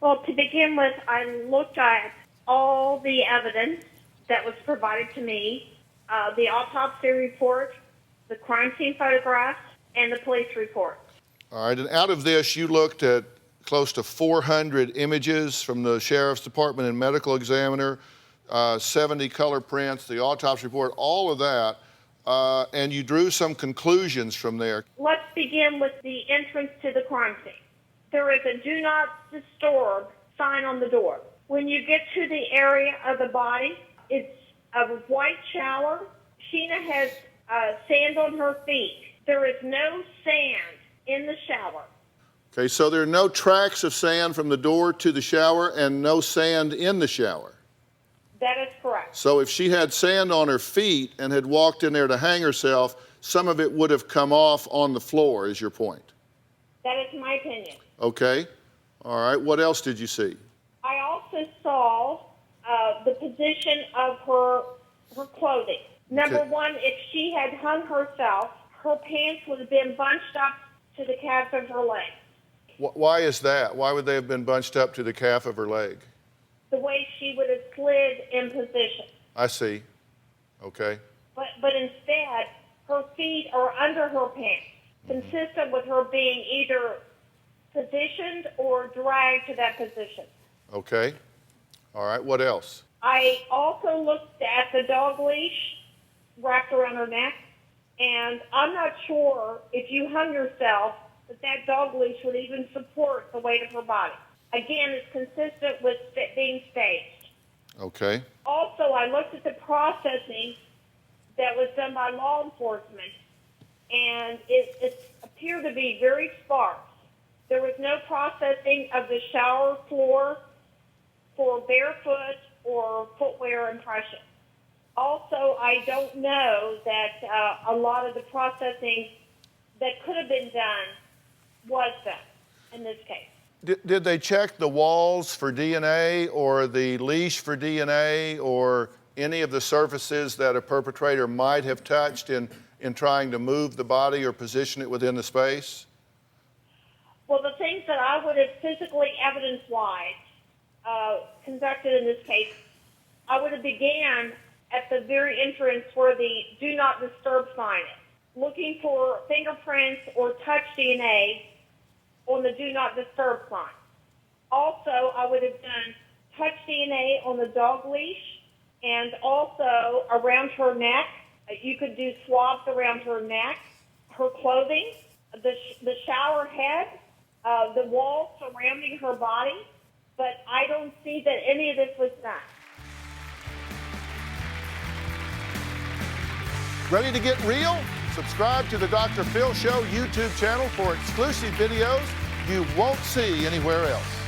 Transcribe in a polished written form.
Well, to begin with, I looked at all the evidence that was provided to me, the autopsy report, the crime scene photographs, and the police report. All right, and out of this, you looked at close to 400 images from the Sheriff's Department and medical examiner, 70 color prints, the autopsy report, all of that, and you drew some conclusions from there. Let's begin with the entrance to the crime scene. There is a do not disturb sign on the door. When you get to the area of the body, it's a white shower. Sheena has sand on her feet. There is no sand in the shower. Okay, so there are no tracks of sand from the door to the shower and no sand in the shower. That is correct. So if she had sand on her feet and had walked in there to hang herself, some of it would have come off on the floor, is your point? That is my opinion. Okay. All right. What else did you see? I also saw the position of her clothing. Number one, if she had hung herself, her pants would have been bunched up to the calves of her legs. Why is that? Why would they have been bunched up to the calf of her leg? The way she would have slid in position. I see. Okay. But instead, her feet are under her pants, consistent with her being either positioned or dragged to that position. Okay. All right. What else? I also looked at the dog leash wrapped around her neck, and I'm not sure if you hung yourself that dog leash would even support the weight of her body. Again, it's consistent with being staged. Okay. Also, I looked at the processing that was done by law enforcement, and it appeared to be very sparse. There was no processing of the shower floor for barefoot or footwear impression. Also, I don't know that a lot of the processing that could have been done was done in this case. Did they check the walls for DNA or the leash for DNA or any of the surfaces that a perpetrator might have touched in trying to move the body or position it within the space? Well, the things that I would have physically evidence-wise conducted in this case, I would have began at the very entrance where the do not disturb sign is, looking for fingerprints or touch DNA on the do not disturb sign. Also, I would have done touch DNA on the dog leash and also around her neck. You could do swabs around her neck, her clothing, the shower head, the wall surrounding her body, but I don't see that any of this was done. Ready to get real? Subscribe to the Dr. Phil Show YouTube channel for exclusive videos you won't see anywhere else.